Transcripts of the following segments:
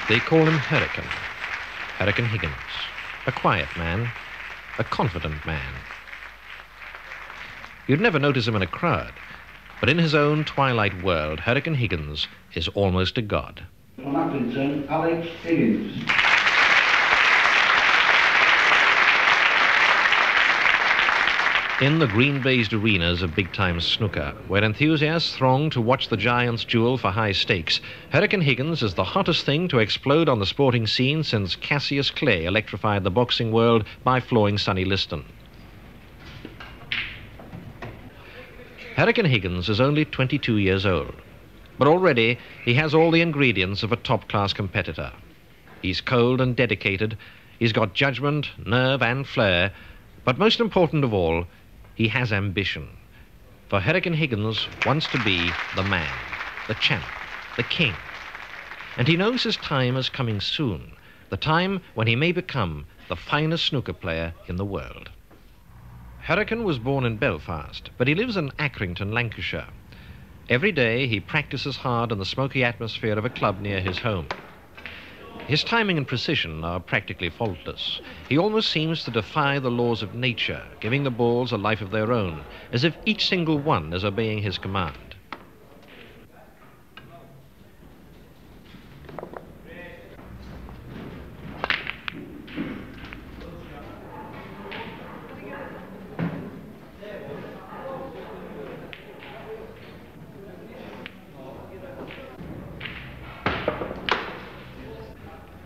They call him Hurricane Higgins, a quiet man, a confident man. You'd never notice him in a crowd, but in his own twilight world, Hurricane Higgins is almost a god. From Accrington, Alex Higgins. In the green-based arenas of big-time snooker, where enthusiasts throng to watch the giants duel for high stakes, Hurricane Higgins is the hottest thing to explode on the sporting scene since Cassius Clay electrified the boxing world by flooring Sonny Liston. Hurricane Higgins is only 22 years old, but already he has all the ingredients of a top-class competitor. He's cold and dedicated, he's got judgment, nerve and flair, but most important of all, he has ambition. For Hurricane Higgins wants to be the man, the champ, the king. And he knows his time is coming soon, the time when he may become the finest snooker player in the world. Hurricane was born in Belfast, but he lives in Accrington, Lancashire. Every day he practices hard in the smoky atmosphere of a club near his home. His timing and precision are practically faultless. He almost seems to defy the laws of nature, giving the balls a life of their own, as if each single one is obeying his command.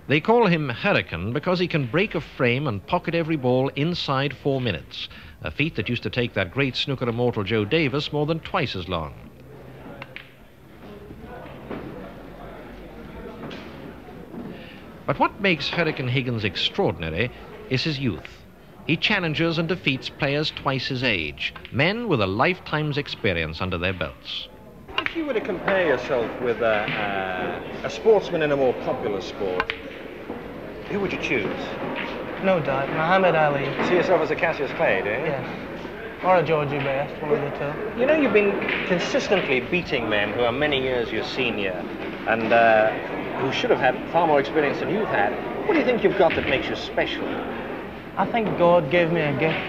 They call him Hurricane because he can break a frame and pocket every ball inside 4 minutes, a feat that used to take that great snooker immortal Joe Davis more than twice as long. But what makes Hurricane Higgins extraordinary is his youth. He challenges and defeats players twice his age, men with a lifetime's experience under their belts. If you were to compare yourself with a sportsman in a more popular sport, who would you choose? No doubt, Muhammad Ali. See yourself as a Cassius Clay, do you? Yes. Or a Georgie Best, one of the two. You know, you've been consistently beating men who are many years your senior and who should have had far more experience than you've had. What do you think you've got that makes you special? I think God gave me a gift,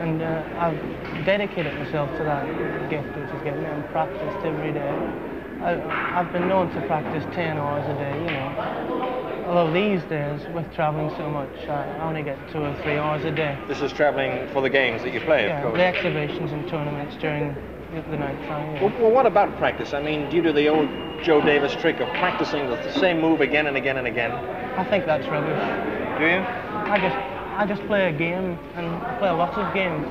and I've dedicated myself to that gift, which is getting out and practiced every day. I've been known to practice 10 hours a day, you know. Although these days, with travelling so much, I only get 2 or 3 hours a day. This is travelling for the games that you play, yeah, of course. The exhibitions and tournaments during the night time. Yeah. Well, what about practice? I mean, do you do the old Joe Davis trick of practicing the same move again and again and again? I think that's rubbish. Do you? I just play a game, and I play a lot of games.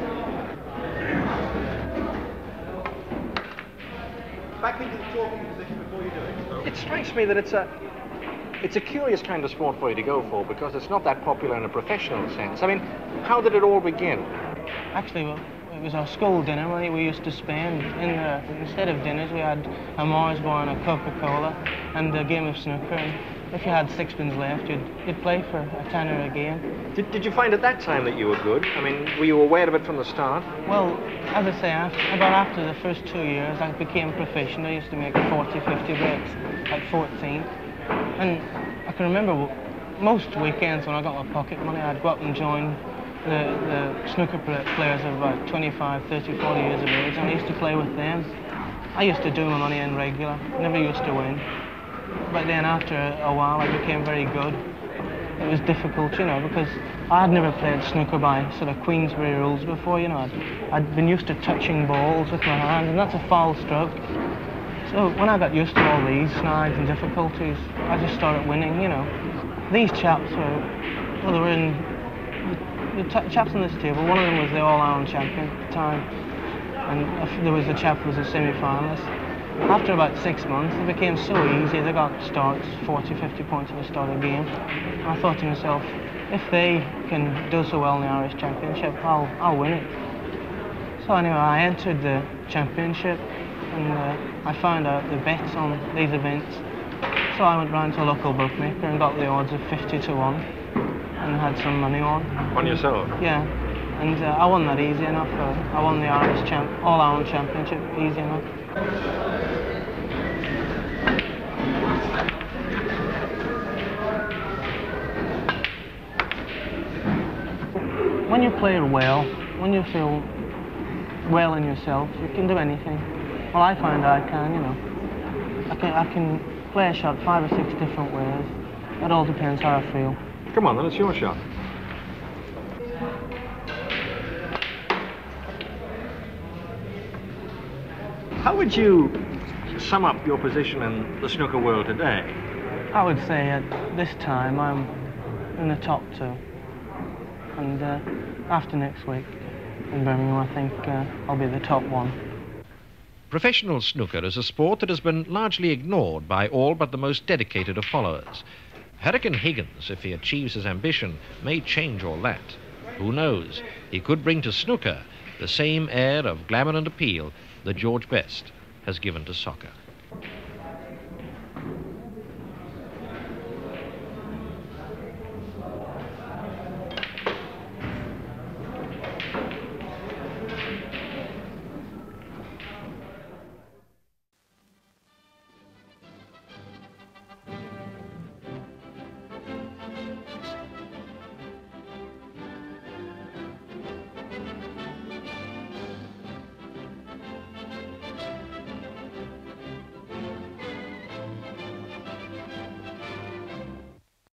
Back into the talking position before you do it. It strikes me that it's a curious kind of sport for you to go for because it's not that popular in a professional sense. I mean, how did it all begin? Actually, well, it was our school dinner money we used to spend. Instead of dinners, we had a Mars bar and a Coca-Cola and a game of snooker. And if you had sixpence left, you'd play for a tenner a game. Did you find at that time that you were good? I mean, were you aware of it from the start? Well, as I say, about after the first 2 years, I became professional. I used to make 40, 50 breaks at 14. And I can remember most weekends when I got my pocket money, I'd go up and join the snooker players of about 25, 30, 40 years of age, and I used to play with them. I used to do my money in regular, never used to win. But then after a while, I became very good. It was difficult, you know, because I had never played snooker by sort of Queensberry rules before, you know. I'd been used to touching balls with my hand, and that's a foul stroke. So when I got used to all these snags and difficulties, I just started winning, you know. These chaps were, well, they were in, the chaps on this table, one of them was the All-Ireland champion at the time, and there was a chap who was a semi-finalist. After about 6 months, it became so easy. They got starts, 40, 50 points at the start of the game. And I thought to myself, if they can do so well in the Irish Championship, I'll win it. So anyway, I entered the championship, and I found out the bets on these events. So I went round to a local bookmaker and got the odds of 50 to 1, and had some money on. On yourself? Yeah. And I won that easy enough. I won the Irish All-Ireland Championship easy enough. when you play well, when you feel well in yourself, you can do anything. Well, I find I can, you know. I can play a shot 5 or 6 different ways. It all depends how I feel. Come on, then, it's your shot. How would you sum up your position in the snooker world today? I would say at this time I'm in the top 2. And after next week in Birmingham, I think I'll be the top 1. Professional snooker is a sport that has been largely ignored by all but the most dedicated of followers. Higgins, if he achieves his ambition, may change all that. Who knows? He could bring to snooker the same air of glamour and appeal that George Best has given to soccer.